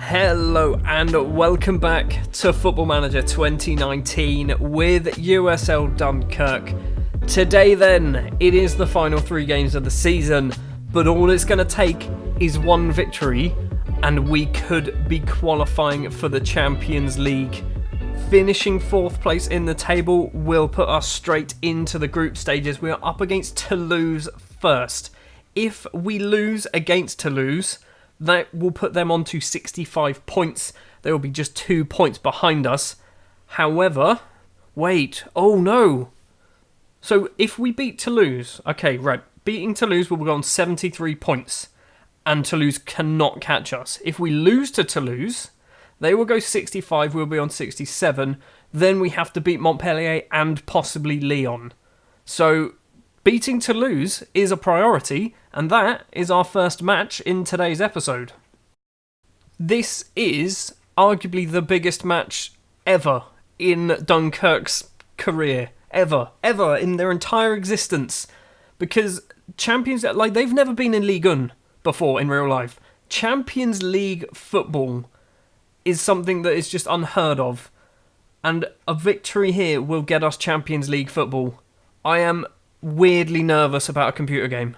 Hello and welcome back to Football Manager 2019 with USL Dunkerque. Today then, it is the final 3 games of the season, but all it's going to take is one victory and we could be qualifying for the Champions League. Finishing 4th place in the table will put us straight into the group stages. We are up against Toulouse first. If we lose against Toulouse, that will put them on to 65 points. They will be just 2 points behind us. However, oh no. So if we beat Toulouse, beating Toulouse will go on 73 points. And Toulouse cannot catch us. If we lose to Toulouse, they will go 65, we'll be on 67. Then we have to beat Montpellier and possibly Lyon. So beating Toulouse is a priority, and that is our first match in today's episode. This is arguably the biggest match ever in Dunkerque's career. Ever in their entire existence. Because they've never been in Ligue 1 before in real life. Champions League football is something that is just unheard of. And a victory here will get us Champions League football. I am weirdly nervous about a computer game.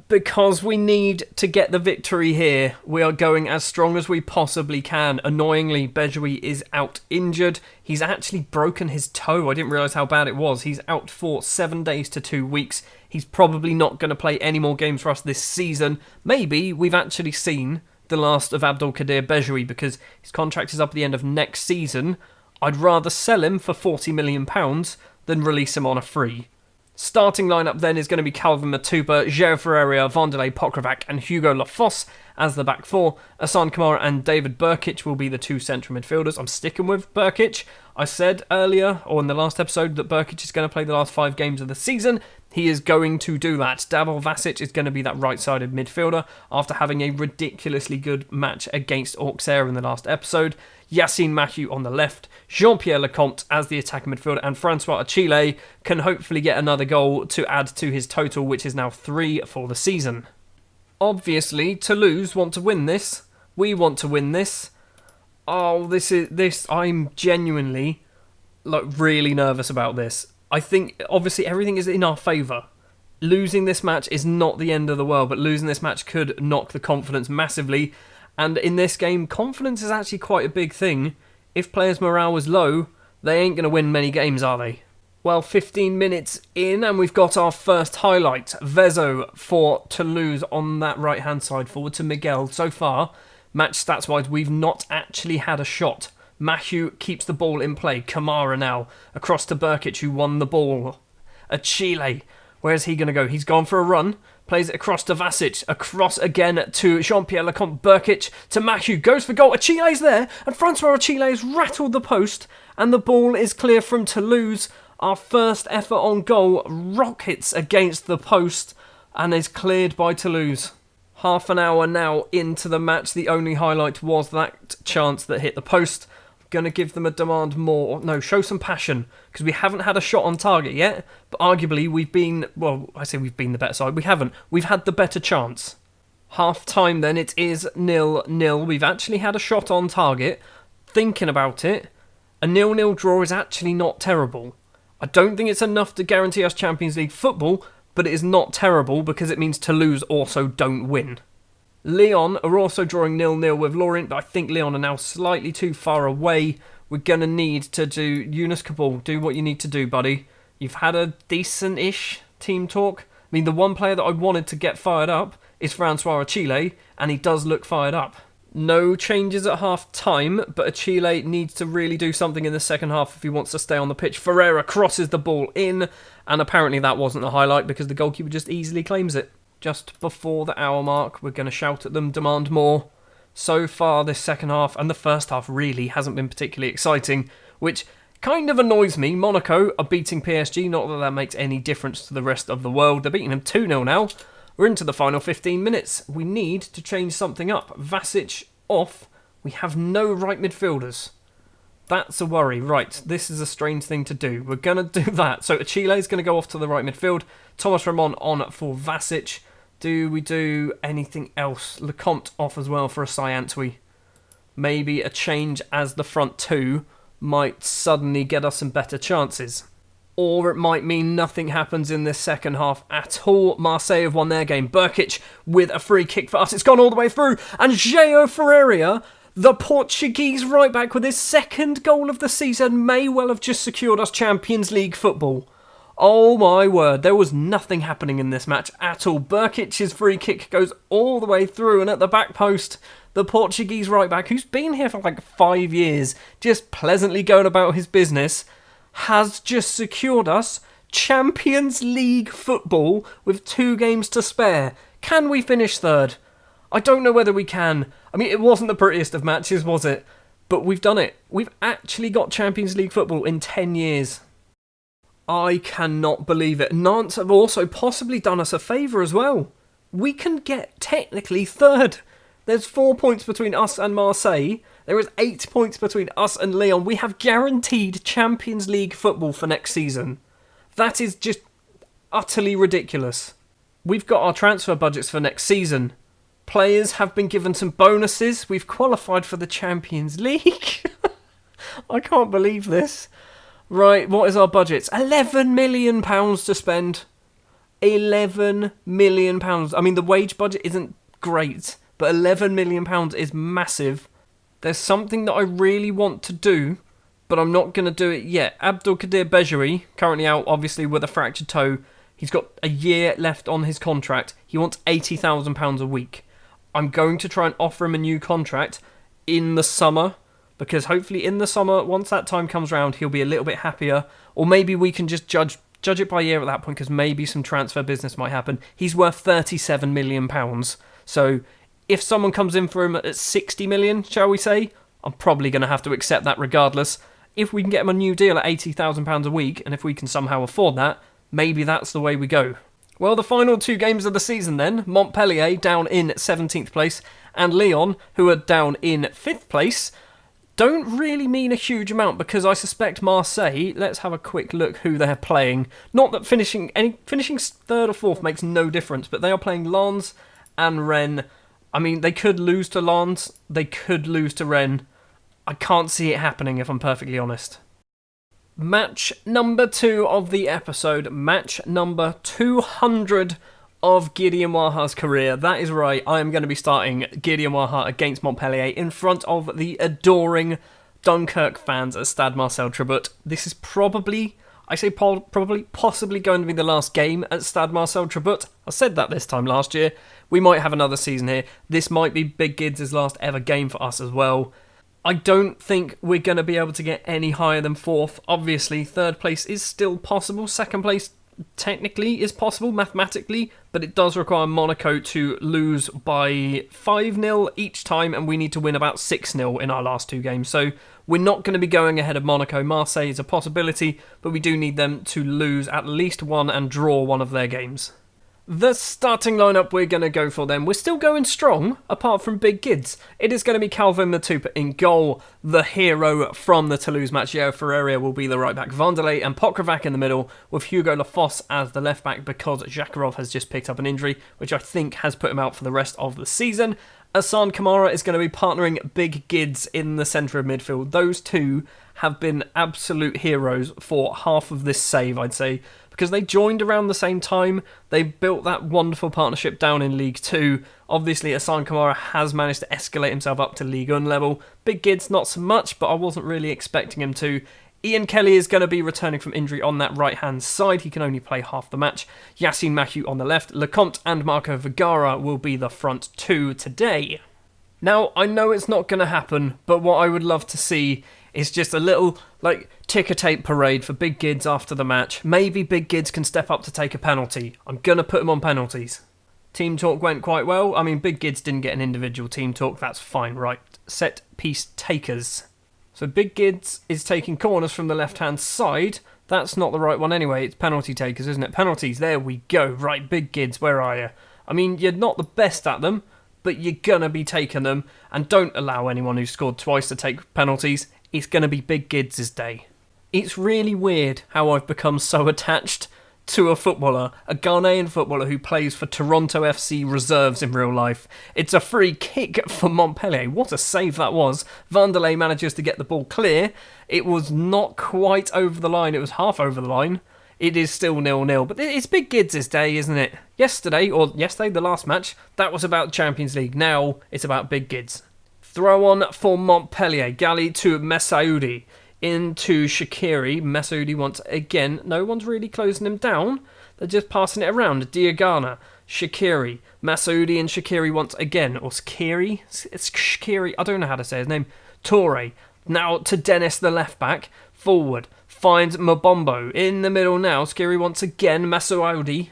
Because we need to get the victory here, we are going as strong as we possibly can. Annoyingly, Bejoui is out injured. He's actually broken his toe. I didn't realise how bad it was. He's out for 7 days to 2 weeks. He's probably not going to play any more games for us this season. Maybe we've actually seen the last of Abdelkader Bejoui because his contract is up at the end of next season. I'd rather sell him for £40 million than release him on a free. Starting lineup then is going to be Calvin Matupa, João Ferreira, Vanderlei Pokravac and Hugo Lafosse as the back four. Asan Kamara and David Burkic will be the 2 central midfielders. I'm sticking with Burkic. I said earlier, or in the last episode, that Burkic is going to play the last 5 games of the season. He is going to do that. Davor Vasic is going to be that right-sided midfielder after having a ridiculously good match against Auxerre in the last episode. Yassine Mathieu on the left, Jean-Pierre Lecomte as the attacking midfielder, and Francois Achille can hopefully get another goal to add to his total, which is now 3 for the season. Obviously, Toulouse want to win this. We want to win this. I'm genuinely really nervous about this. I think, obviously, everything is in our favour. Losing this match is not the end of the world, but losing this match could knock the confidence massively. And in this game, confidence is actually quite a big thing. If players' morale was low, they ain't going to win many games, are they? Well, 15 minutes in, and we've got our first highlight. Vezo for Toulouse on that right-hand side, forward to Miguel. So far, match stats-wise, we've not actually had a shot. Mathieu keeps the ball in play. Kamara now, across to Burkic, who won the ball. Achille, where's he going to go? He's gone for a run. Plays it across to Vasic, across again to Jean-Pierre Lecomte, Burkic to Mathieu, goes for goal, Achille's there, and Francois Achille has rattled the post, and the ball is clear from Toulouse. Our first effort on goal rockets against the post, and is cleared by Toulouse. Half an hour now into the match, the only highlight was that chance that hit the post. Going to give them a demand more. No, show some passion, because we haven't had a shot on target yet, but arguably we've been the better side. We haven't. We've had the better chance. Half time then, it is 0-0. We've actually had a shot on target. Thinking about it, a 0-0 draw is actually not terrible. I don't think it's enough to guarantee us Champions League football, but it is not terrible because it means Toulouse also don't win. Lyon are also drawing 0-0 with Lorient, but I think Lyon are now slightly too far away. We're going to need to do... Yunus Kabul, do what you need to do, buddy. You've had a decent-ish team talk. I mean, the one player that I wanted to get fired up is Francois Achille, and he does look fired up. No changes at half-time, but Achille needs to really do something in the second half if he wants to stay on the pitch. Ferreira crosses the ball in, and apparently that wasn't the highlight because the goalkeeper just easily claims it. Just before the hour mark, we're going to shout at them, demand more. So far this second half, and the first half really hasn't been particularly exciting, which kind of annoys me. Monaco are beating PSG, not that that makes any difference to the rest of the world. They're beating them 2-0 now. We're into the final 15 minutes. We need to change something up. Vasic off. We have no right midfielders. That's a worry. Right, this is a strange thing to do. We're going to do that. So Achille is going to go off to the right midfield. Thomas Ramon on for Vasic. Do we do anything else? Lecomte off as well for a Antwi. maybe a change as the front two might suddenly get us some better chances. Or it might mean nothing happens in this second half at all. Marseille have won their game. Burkic with a free kick for us. It's gone all the way through. And João Ferreira, the Portuguese right back with his second goal of the season, may well have just secured us Champions League football. Oh my word, there was nothing happening in this match at all. Burkic's free kick goes all the way through, and at the back post, the Portuguese right back, who's been here for like 5 years, just pleasantly going about his business, has just secured us Champions League football with 2 games to spare. Can we finish third? I don't know whether we can. I mean, it wasn't the prettiest of matches, was it? But we've done it. We've actually got Champions League football in 10 years. I cannot believe it. Nantes have also possibly done us a favour as well. We can get technically third. There's 4 points between us and Marseille. There is 8 points between us and Lyon. We have guaranteed Champions League football for next season. That is just utterly ridiculous. We've got our transfer budgets for next season. Players have been given some bonuses. We've qualified for the Champions League. I can't believe this. Right, what is our budget? £11 million to spend. £11 million. I mean, the wage budget isn't great, but £11 million is massive. There's something that I really want to do, but I'm not going to do it yet. Abdelkader Bejouri, currently out, obviously, with a fractured toe. He's got a year left on his contract. He wants £80,000 a week. I'm going to try and offer him a new contract in the summer, because hopefully in the summer, once that time comes around, he'll be a little bit happier. Or maybe we can just judge it by year at that point, because maybe some transfer business might happen. He's worth £37 million. So if someone comes in for him at 60 million, shall we say, I'm probably going to have to accept that regardless. If we can get him a new deal at £80,000 a week, and if we can somehow afford that, maybe that's the way we go. Well, the final 2 games of the season then, Montpellier down in 17th place, and Lyon, who are down in 5th place, don't really mean a huge amount, because I suspect Marseille, let's have a quick look who they're playing. Not that finishing 3rd or 4th makes no difference, but they are playing Lens and Rennes. I mean, they could lose to Lens, they could lose to Rennes. I can't see it happening, if I'm perfectly honest. Match number 2 of the episode, match number 200 of Gideon Waha's career. That is right, I am going to be starting Gideon Waha against Montpellier in front of the adoring Dunkerque fans at Stade Marcel Tribut. This is possibly going to be the last game at Stade Marcel Tribut. I said that this time last year. We might have another season here. This might be Big Gids' last ever game for us as well. I don't think we're going to be able to get any higher than 4th. Obviously, 3rd place is still possible. 2nd place technically is possible mathematically, but it does require Monaco to lose by 5-0 each time, and we need to win about 6-0 in our last 2 games. So we're not going to be going ahead of Monaco. Marseille is a possibility, but we do need them to lose at least 1 and draw 1 of their games. The starting lineup we're going to go for then, we're still going strong, apart from Big Gids. It is going to be Calvin Matupa in goal. The hero from the Toulouse match, João Ferreira, will be the right back. Vanderlei and Pokravac in the middle, with Hugo Lafosse as the left back, because Zakharov has just picked up an injury, which I think has put him out for the rest of the season. Hassan Kamara is going to be partnering Big Gids in the centre of midfield. Those two have been absolute heroes for half of this save, I'd say, because they joined around the same time. They built that wonderful partnership down in League 2. Obviously, Hassan Kamara has managed to escalate himself up to Ligue 1 level. Big Gids, not so much, but I wasn't really expecting him to. Ian Kelly is going to be returning from injury on that right-hand side. He can only play half the match. Yassine Mahiou on the left. Lecomte and Marco Vergara will be the front 2 today. Now, I know it's not going to happen, but what I would love to see is just a little, ticker tape parade for Big Gids after the match. Maybe Big Gids can step up to take a penalty. I'm going to put him on penalties. Team talk went quite well. I mean, Big Gids didn't get an individual team talk. That's fine, right? Set piece takers. So Big Gids is taking corners from the left-hand side. That's not the right one anyway. It's penalty takers, isn't it? Penalties, there we go. Right, Big Gids, where are you? I mean, you're not the best at them, but you're going to be taking them. And don't allow anyone who scored twice to take penalties. It's going to be Big Gids' day. It's really weird how I've become so attached to a footballer, a Ghanaian footballer who plays for Toronto FC reserves in real life. It's a free kick for Montpellier. What a save that was. Vanderlei manages to get the ball clear. It was not quite over the line. It was half over the line. It is still 0-0, but it's Big Gids' day, isn't it? Yesterday, the last match, that was about Champions League. Now it's about Big Gids. Throw on for Montpellier. Gali to Messaoudi. Into Shaqiri. Messaoudi once again. No one's really closing him down. They're just passing it around. Diagana. Shaqiri. Messaoudi and Shaqiri once again. Or Shaqiri? It's Shaqiri. I don't know how to say his name. Toure. Now to Dennis, the left back. Forward. Finds Mbombo. In the middle now. Shaqiri once again. Messaoudi.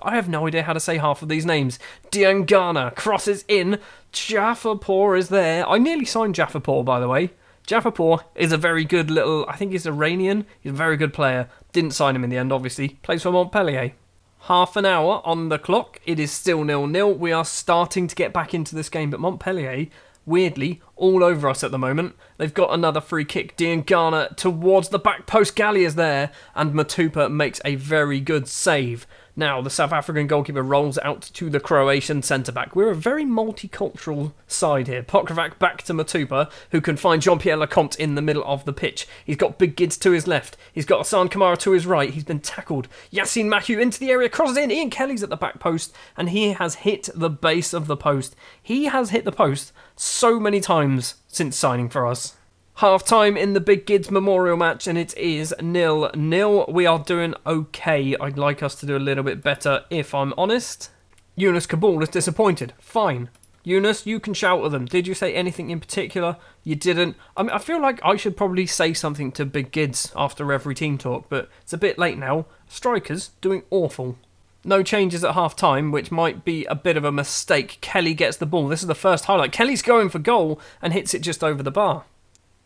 I have no idea how to say half of these names. Diangana crosses in. Jafarpour is there. I nearly signed Jafarpour, by the way. Jafarpour is a very good I think he's Iranian. He's a very good player. Didn't sign him in the end, obviously. Plays for Montpellier. Half an hour on the clock. It is still 0-0. We are starting to get back into this game, but Montpellier, weirdly, all over us at the moment. They've got another free kick. Diangana towards the back post. Gali is there, and Matupa makes a very good save. Now, the South African goalkeeper rolls out to the Croatian centre-back. We're a very multicultural side here. Pokravac back to Matupa, who can find Jean-Pierre Lecomte in the middle of the pitch. He's got Big Gids to his left. He's got Hassan Kamara to his right. He's been tackled. Yassine Mahiou into the area, crosses in. Ian Kelly's at the back post, and he has hit the base of the post. He has hit the post so many times since signing for us. Half-time in the Big Gids Memorial match, and it is 0-0. We are doing okay. I'd like us to do a little bit better, if I'm honest. Yunus Kabul is disappointed. Fine. Yunus, you can shout at them. Did you say anything in particular? You didn't. I feel like I should probably say something to Big Gids after every team talk, but it's a bit late now. Strikers doing awful. No changes at half-time, which might be a bit of a mistake. Kelly gets the ball. This is the first highlight. Kelly's going for goal and hits it just over the bar.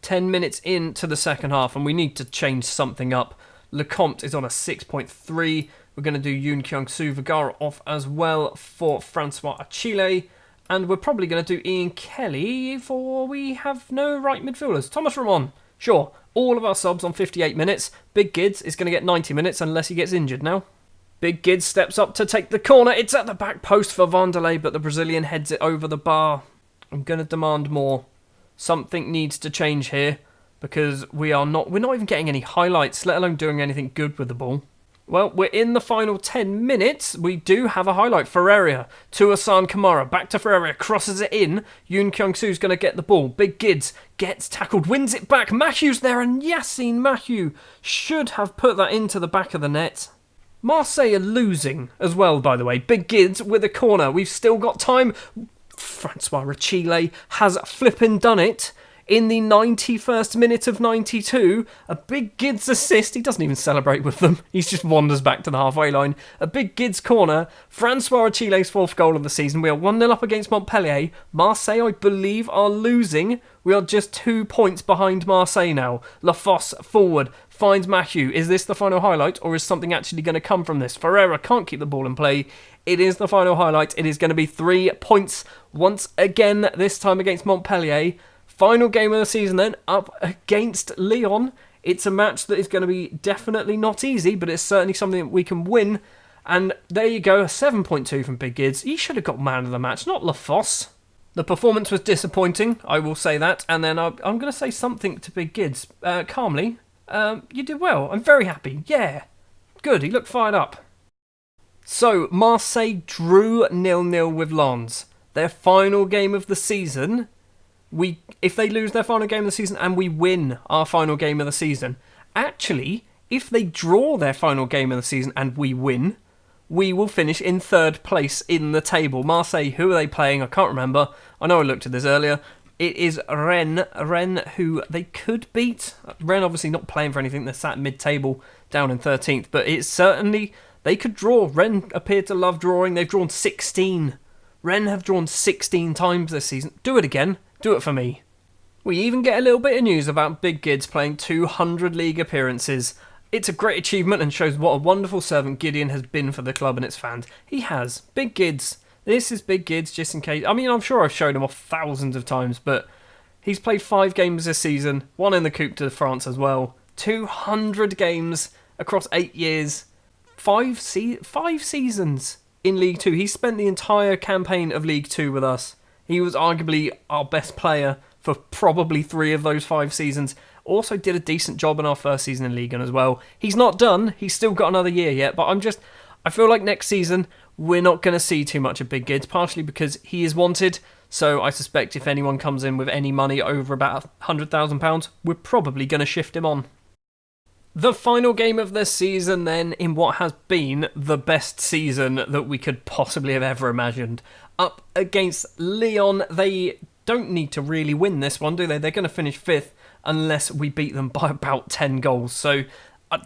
10 minutes into the second half, and we need to change something up. Lecomte is on a 6.3. We're going to do Yoon Kyung-soo Vergara off as well for Francois Achille. And we're probably going to do Ian Kelly for we have no right midfielders. Thomas Ramon. Sure, all of our subs on 58 minutes. Big Gids is going to get 90 minutes unless he gets injured now. Big Gids steps up to take the corner. It's at the back post for Vanderlei, but the Brazilian heads it over the bar. I'm going to demand more. Something needs to change here because we're not even getting any highlights, let alone doing anything good with the ball. Well, we're in the final 10 minutes. We do have a highlight. Ferreira to Hassan Kamara. Back to Ferreira. Crosses it in. Yoon Kyung-soo's going to get the ball. Big Gids gets tackled. Wins it back. Mahiou's there. And Yassine Mahiou should have put that into the back of the net. Marseille are losing as well, by the way. Big Gids with a corner. We've still got time. Francois Achille has flippin' done it in the 91st minute of 92. A Big Gids assist. He doesn't even celebrate with them. He just wanders back to the halfway line. A Big Gids corner. Francois Achille's 4th goal of the season. We are 1-0 up against Montpellier. Marseille, I believe, are losing. We are just 2 points behind Marseille now. Lafosse forward. Finds Mahiou. Is this the final highlight, or is something actually going to come from this? Ferreira can't keep the ball in play. It is the final highlight. It is going to be 3 points once again, this time against Montpellier. Final game of the season then, up against Lyon. It's a match that is going to be definitely not easy, but it's certainly something that we can win. And there you go, a 7.2 from Big Gids. He should have got man of the match, not Lafosse. The performance was disappointing, I will say that. And then I'm going to say something to Big Gids calmly. You did well. I'm very happy. Yeah. Good. He looked fired up. So, Marseille drew 0-0 with Lens. Their final game of the season. If they lose their final game of the season and we win our final game of the season. Actually, if they draw their final game of the season and we win, we will finish in 3rd place in the table. Marseille, who are they playing? I can't remember. I know I looked at this earlier. It is Rennes. Rennes, who they could beat. Rennes obviously not playing for anything. They're sat mid-table down in 13th. But it's certainly... They could draw. Rennes appear to love drawing. They've drawn 16. Rennes have drawn 16 times this season. Do it again. Do it for me. We even get a little bit of news about Big Gids playing 200 league appearances. It's a great achievement and shows what a wonderful servant Gideon has been for the club and its fans. He has. Big Gids. This is Big Gids, just in case. I mean, I'm sure I've shown him off thousands of times, but he's played 5 games this season, 1 in the Coupe de France as well. 200 games across 8 years. 5 seasons in League 2. He spent the entire campaign of League 2 with us. He was arguably our best player for probably 3 of those 5 seasons. Also did a decent job in our first season in Ligue 1 as well. He's not done. He's still got another year yet, but I feel like next season we're not going to see too much of Big Gids, partially because he is wanted. So I suspect if anyone comes in with any money over about £100,000, we're probably going to shift him on. The final game of the season then, in what has been the best season that we could possibly have ever imagined. Up against Lyon. They don't need to really win this one, do they? They're going to finish 5th unless we beat them by about 10 goals. So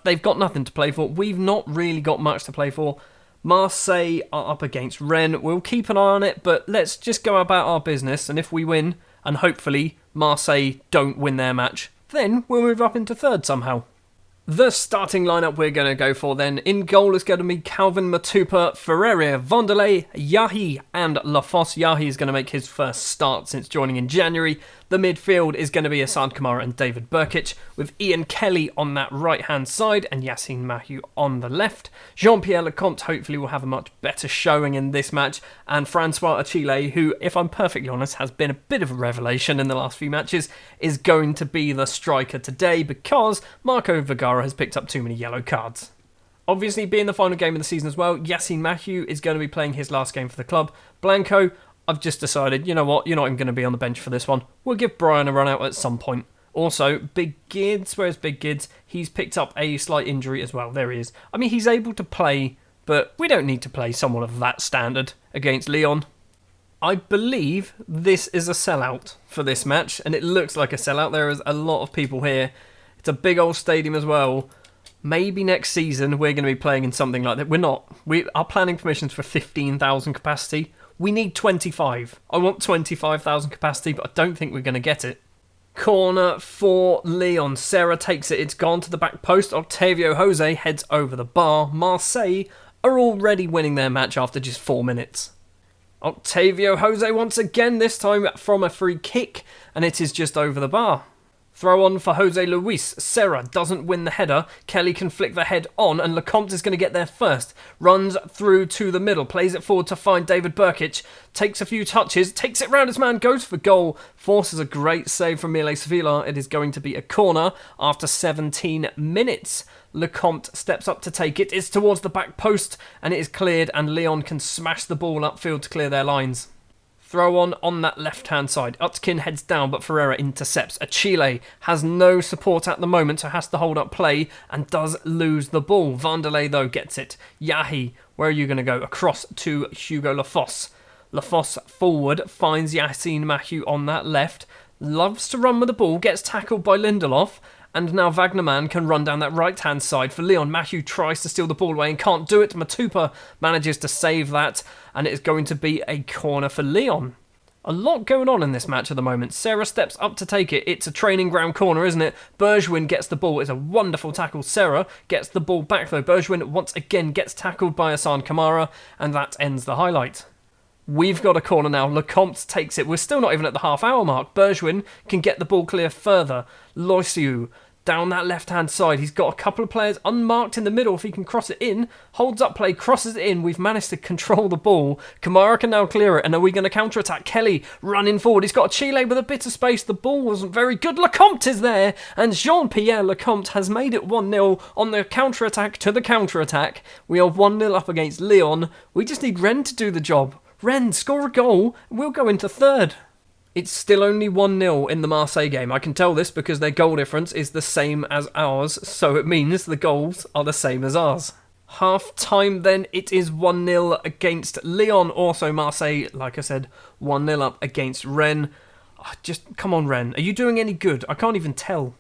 they've got nothing to play for. We've not really got much to play for. Marseille are up against Rennes. We'll keep an eye on it, but let's just go about our business. And if we win, and hopefully Marseille don't win their match, then we'll move up into 3rd somehow. The starting lineup we're going to go for then. In goal is going to be Calvin Matupa, Ferreira, Vanderlei, Yahi and Lafosse. Yahi is going to make his first start since joining in January. The midfield is going to be Hassan Kamara and David Burkic, with Ian Kelly on that right-hand side and Yassine Mahiou on the left. Jean-Pierre Lecomte hopefully will have a much better showing in this match, and Francois Achille, who, if I'm perfectly honest, has been a bit of a revelation in the last few matches, is going to be the striker today because Marco Vergara has picked up too many yellow cards. Obviously, being the final game of the season as well, Yassine Mahiou is going to be playing his last game for the club. Blanco, I've just decided, you know what, you're not even going to be on the bench for this one. We'll give Brian a run out at some point. Also, Big Gids, where's Big Gids? He's picked up a slight injury as well. There he is. I mean, he's able to play, but we don't need to play someone of that standard against Lyon. I believe this is a sellout for this match, and it looks like a sellout. There is a lot of people here. It's a big old stadium as well. Maybe next season we're going to be playing in something like that. We're not. We are planning permissions for 15,000 capacity. We need 25. I want 25,000 capacity, but I don't think we're going to get it. Corner for Lyon. Serra takes it. It's gone to the back post. Octavio Jose heads over the bar. Marseille are already winning their match after just 4 minutes. Octavio Jose once again, this time from a free kick, and it is just over the bar. Throw on for Jose Luis. Serra doesn't win the header. Kelly can flick the head on, and Lecomte is going to get there first. Runs through to the middle, plays it forward to find David Burkic. Takes a few touches, takes it round his man, goes for goal. Forces a great save from Mile Sevilla. It is going to be a corner after 17 minutes. Lecomte steps up to take it. It's towards the back post, and it is cleared, and Lyon can smash the ball upfield to clear their lines. Throw on that left-hand side. Utkin heads down, but Ferreira intercepts. Achille has no support at the moment, so has to hold up play and does lose the ball. Vanderlei, though, gets it. Yahi, where are you going to go? Across to Hugo Lafosse. Lafosse forward, finds Yassine Mahiou on that left. Loves to run with the ball, gets tackled by Lindelof. And now Wagnerman can run down that right-hand side for Lyon. Mahiou tries to steal the ball away and can't do it. Matupa manages to save that, and it is going to be a corner for Lyon. A lot going on in this match at the moment. Serra steps up to take it. It's a training ground corner, isn't it? Bergwijn gets the ball. It's a wonderful tackle. Serra gets the ball back, though. Bergwijn once again gets tackled by Hassan Kamara, and that ends the highlight. We've got a corner now. Lecomte takes it. We're still not even at the half-hour mark. Bergwijn can get the ball clear further. Loisiu down that left-hand side. He's got a couple of players unmarked in the middle. If he can cross it in, holds up play, crosses it in. We've managed to control the ball. Kamara can now clear it. And are we going to counter-attack? Kelly running forward. He's got Chile with a bit of space. The ball wasn't very good. Lecomte is there. And Jean-Pierre Lecomte has made it 1-0 on the counter-attack to the counter-attack. We are 1-0 up against Lyon. We just need Rennes to do the job. Rennes, score a goal. We'll go into 3rd. It's still only 1-0 in the Marseille game. I can tell this because their goal difference is the same as ours, so it means the goals are the same as ours. Half-time then, it is 1-0 against Lyon. Also Marseille, like I said, 1-0 up against Rennes. Just, come on Rennes, are you doing any good? I can't even tell.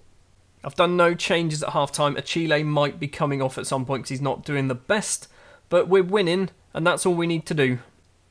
I've done no changes at half-time. Achille might be coming off at some point because he's not doing the best, but we're winning, and that's all we need to do.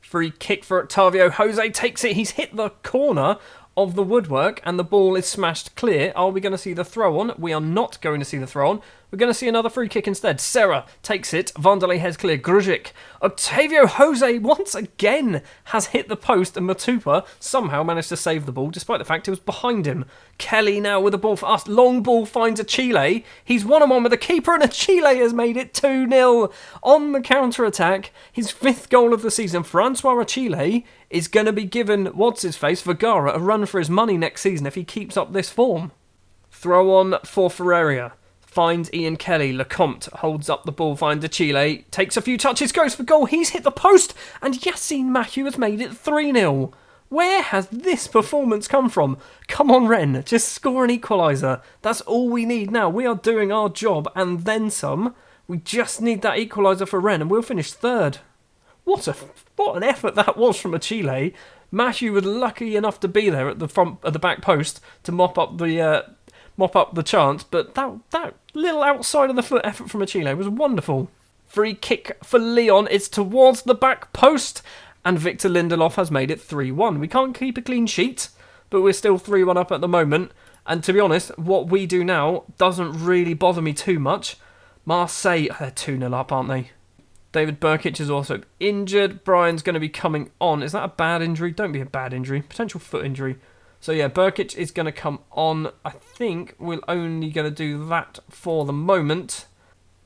Free kick for Octavio. Jose takes it. He's hit the corner of the woodwork, and the ball is smashed clear. Are we going to see the throw on? We are not going to see the throw on. We're going to see another free kick instead. Serra takes it. Vanderlei heads clear. Grujic. Octavio Jose once again has hit the post, and Matupa somehow managed to save the ball, despite the fact it was behind him. Kelly now with the ball for us. Long ball finds Achille. He's 1-on-1 with the keeper, and Achille has made it 2-0 on the counter-attack. His 5th goal of the season. Francois Achille is going to be given, what's-his-face, Vergara, a run for his money next season if he keeps up this form. Throw on for Ferreira. Finds Ian Kelly. Lecomte holds up the ball, finds Achille. Takes a few touches, goes for goal. He's hit the post, and Yassine Mathieu has made it 3-0. Where has this performance come from? Come on, Rennes, just score an equaliser. That's all we need now. We are doing our job and then some. We just need that equaliser for Rennes, and we'll finish 3rd. What an effort that was from Achille. Mathieu was lucky enough to be there at the back post to mop up the chance, but that little outside of the foot effort from Achille was wonderful. Free kick for Lyon. It's towards the back post, and Victor Lindelof has made it 3-1. We can't keep a clean sheet, but we're still 3-1 up at the moment. And to be honest, what we do now doesn't really bother me too much. Marseille, they're 2-0 up, aren't they? David Burkic is also injured. Brian's going to be coming on. Is that a bad injury? Don't be a bad injury. Potential foot injury. So yeah, Burkic is going to come on. I think we're only going to do that for the moment.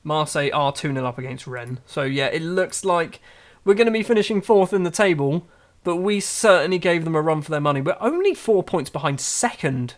Marseille are 2-0 up against Rennes. So yeah, it looks like we're going to be finishing 4th in the table, but we certainly gave them a run for their money. We're only 4 points behind 2nd.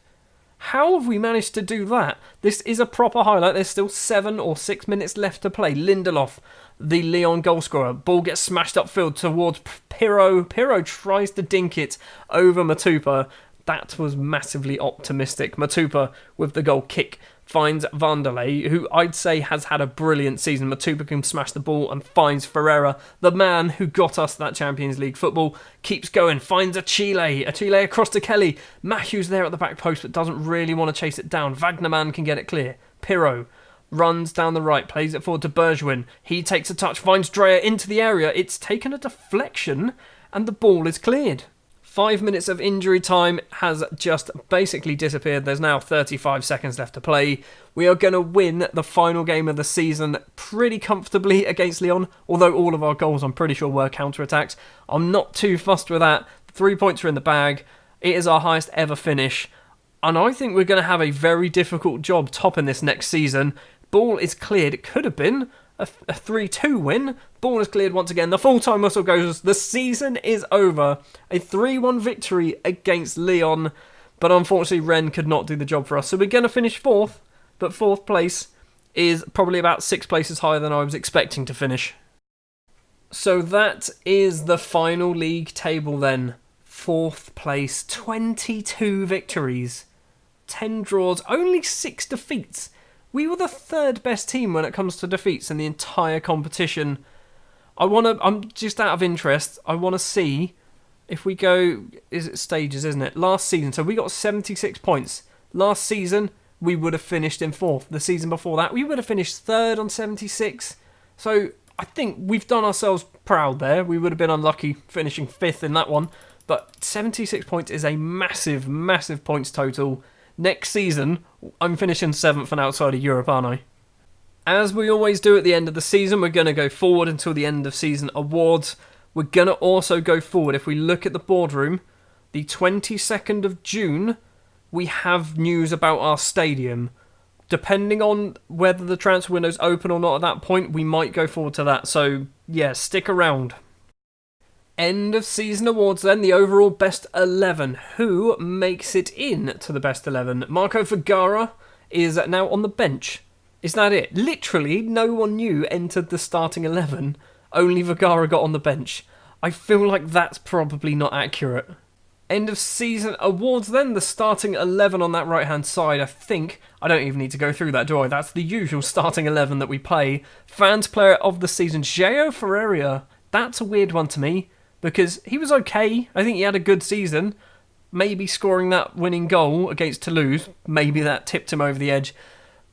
How have we managed to do that? This is a proper highlight. There's still 7 or 6 minutes left to play. Lindelof, the Lyon goalscorer. Ball gets smashed upfield towards Pirot. Pirot tries to dink it over Matupa. That was massively optimistic. Matupa with the goal kick finds Vanderlei, who I'd say has had a brilliant season. Matupa can smash the ball and finds Ferreira, the man who got us that Champions League football. Keeps going, finds Achille. Achille across to Kelly. Matthew's there at the back post but doesn't really want to chase it down. Wagnerman can get it clear. Pirot runs down the right, plays it forward to Bergwijn. He takes a touch, finds Dreyer into the area. It's taken a deflection and the ball is cleared. 5 minutes of injury time has just basically disappeared. There's now 35 seconds left to play. We are going to win the final game of the season pretty comfortably against Lyon, although all of our goals I'm pretty sure were counter-attacks. I'm not too fussed with that. 3 points are in the bag. It is our highest ever finish. And I think we're going to have a very difficult job topping this next season. Ball is cleared. It could have been a 3-2 win. Ball is cleared once again. The full-time whistle goes. The season is over. A 3-1 victory against Lyon. But unfortunately, Rennes could not do the job for us. So we're going to finish 4th. But 4th place is probably about 6 places higher than I was expecting to finish. So that is the final league table then. 4th place, 22 victories, 10 draws, only 6 defeats. We were the 3rd best team when it comes to defeats in the entire competition. I'm just out of interest, I want to see if we go, is it stages, isn't it? Last season, so we got 76 points. Last season, we would have finished in 4th. The season before that, we would have finished 3rd on 76. So I think we've done ourselves proud there. We would have been unlucky finishing 5th in that one. But 76 points is a massive, massive points total. Next season, I'm finishing 7th and outside of Europe, aren't I? As we always do at the end of the season, we're going to go forward until the end of season awards. We're going to also go forward. If we look at the boardroom, the 22nd of June, we have news about our stadium. Depending on whether the transfer window's open or not at that point, we might go forward to that. So, yeah, stick around. End of season awards then, the overall best 11. Who makes it in to the best 11? Marco Vergara is now on the bench. Is that it? Literally, no one new entered the starting 11. Only Vergara got on the bench. I feel like that's probably not accurate. End of season awards then, the starting 11 on that right hand side, I think. I don't even need to go through that, do I? That's the usual starting 11 that we play. Fans player of the season, João Ferreira. That's a weird one to me. Because he was okay. I think he had a good season. Maybe scoring that winning goal against Toulouse. Maybe that tipped him over the edge.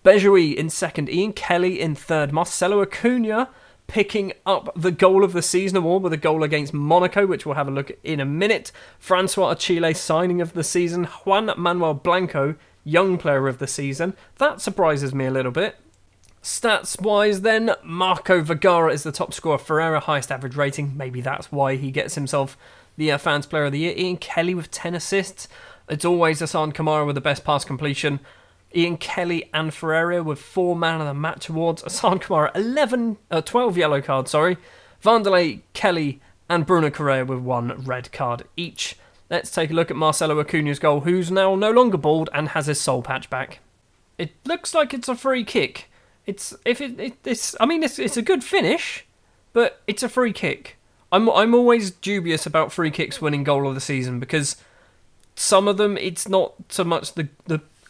Bergwijn in 2nd. Ian Kelly in 3rd. Marcelo Acuna picking up the Goal of the Season award with a goal against Monaco, which we'll have a look at in a minute. Francois Achille, signing of the season. Juan Manuel Blanco, young player of the season. That surprises me a little bit. Stats-wise then, Marco Vergara is the top scorer. Ferreira, highest average rating. Maybe that's why he gets himself the Fans Player of the Year. Ian Kelly with 10 assists. It's always Hassan Kamara with the best pass completion. Ian Kelly and Ferreira with 4 Man of the Match awards. Hassan Kamara, 12 yellow cards, Vanderlei, Kelly and Bruno Correa with 1 red card each. Let's take a look at Marcelo Acuña's goal, who's now no longer bald and has his soul patch back. It looks like it's a free kick. It's a good finish, but it's a free kick. I'm always dubious about free kicks winning goal of the season because some of them, it's not so much the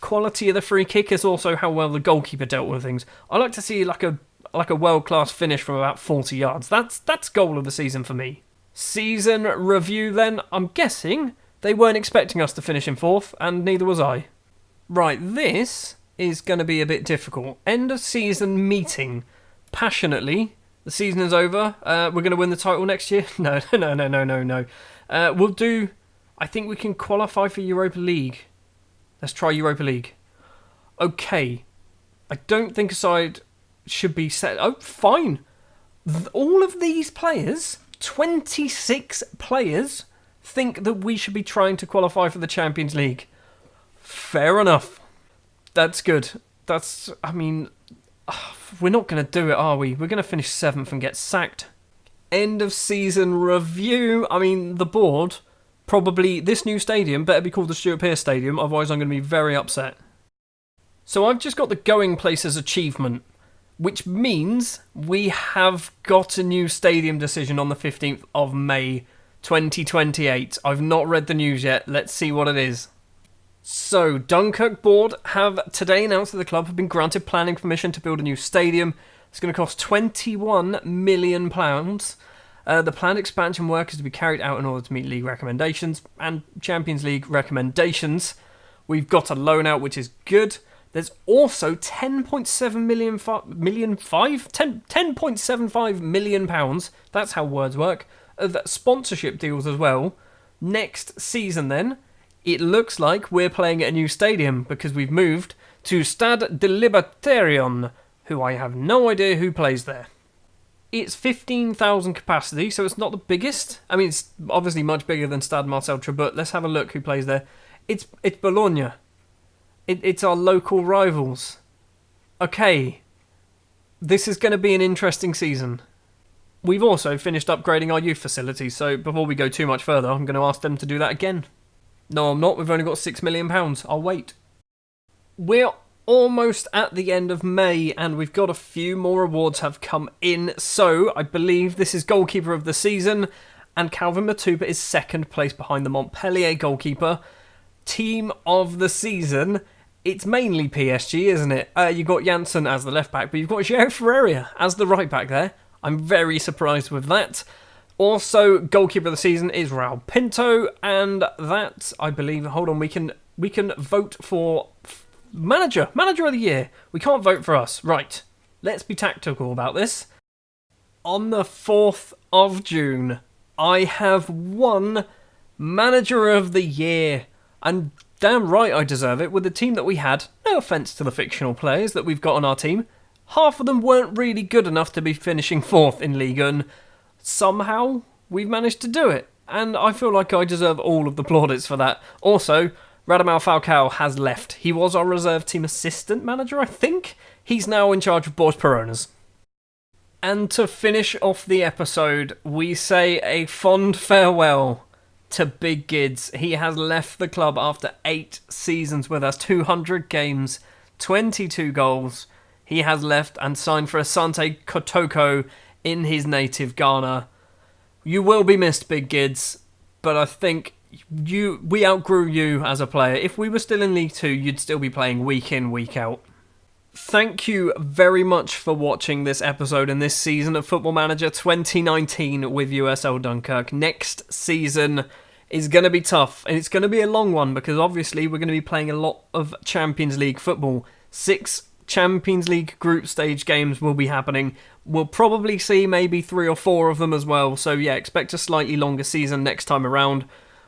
quality of the free kick, it's also how well the goalkeeper dealt with things. I like to see like a world-class finish from about 40 yards. That's goal of the season for me. Season review then. I'm guessing they weren't expecting us to finish in 4th, and neither was I. Right, this is going to be a bit difficult. End of season meeting. Passionately. The season is over. We're going to win the title next year? No. We'll do... I think we can qualify for Europa League. Let's try Europa League. Okay. I don't think a side should be set... Oh, fine. All of these players, 26 players, think that we should be trying to qualify for the Champions League. Fair enough. That's good. We're not going to do it, are we? We're going to finish 7th and get sacked. End of season review. The board, probably this new stadium better be called the Stuart Pearce Stadium, otherwise I'm going to be very upset. So I've just got the going places achievement, which means we have got a new stadium decision on the 15th of May 2028. I've not read the news yet. Let's see what it is. So, Dunkerque board have today announced that the club have been granted planning permission to build a new stadium. It's going to cost £21 million. The planned expansion work is to be carried out in order to meet league recommendations and Champions League recommendations. We've got a loan out, which is good. There's also £10.75 million, that's how words work, of sponsorship deals as well. Next season then, it looks like we're playing at a new stadium because we've moved to Stade de Libertarion, who I have no idea who plays there. It's 15,000 capacity, so it's not the biggest. It's obviously much bigger than Stade Marcel Tribut. Let's have a look who plays there. It's Bologna. It's our local rivals. Okay, this is going to be an interesting season. We've also finished upgrading our youth facilities, so before we go too much further, I'm going to ask them to do that again. No, I'm not. We've only got £6 million. I'll wait. We're almost at the end of May, and we've got a few more awards have come in. So, I believe this is Goalkeeper of the Season, and Calvin Matupa is second place behind the Montpellier goalkeeper. Team of the Season, it's mainly PSG, isn't it? You've got Janssen as the left back, but you've got João Ferreira as the right back there. I'm very surprised with that. Also, Goalkeeper of the Season is Raul Pinto, and that, I believe, hold on, we can vote for Manager of the Year. We can't vote for us. Right, let's be tactical about this. On the 4th of June, I have won Manager of the Year, and damn right I deserve it. With the team that we had, no offence to the fictional players that we've got on our team, half of them weren't really good enough to be finishing 4th in Ligue 1. Somehow, we've managed to do it, and I feel like I deserve all of the plaudits for that. Also, Radamel Falcao has left. He was our reserve team assistant manager, I think. He's now in charge of Boys Peronas. And to finish off the episode, we say a fond farewell to Big Gids. He has left the club after 8 seasons with us, 200 games, 22 goals. He has left and signed for Asante Kotoko in his native Ghana. You will be missed, Big Gids, but I think we outgrew you as a player. If we were still in League 2, you'd still be playing week in, week out. Thank you very much for watching this episode and this season of Football Manager 2019 with USL Dunkerque. Next season is going to be tough, and it's going to be a long one because obviously we're going to be playing a lot of Champions League football. 6 Champions League group stage games will be happening. We'll probably see maybe 3 or 4 of them as well. So yeah, expect a slightly longer season next time around.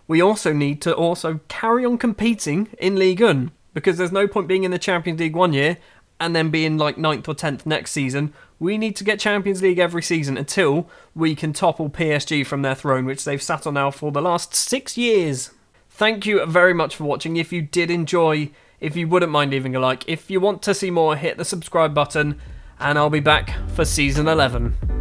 We also need to carry on competing in Ligue 1, because there's no point being in the Champions League one year and then being like 9th or 10th next season. We need to get Champions League every season until we can topple PSG from their throne, which they've sat on now for the last 6 years. Thank you very much for watching. If you did enjoy, if you wouldn't mind leaving a like. If you want to see more, hit the subscribe button, and I'll be back for Season 11.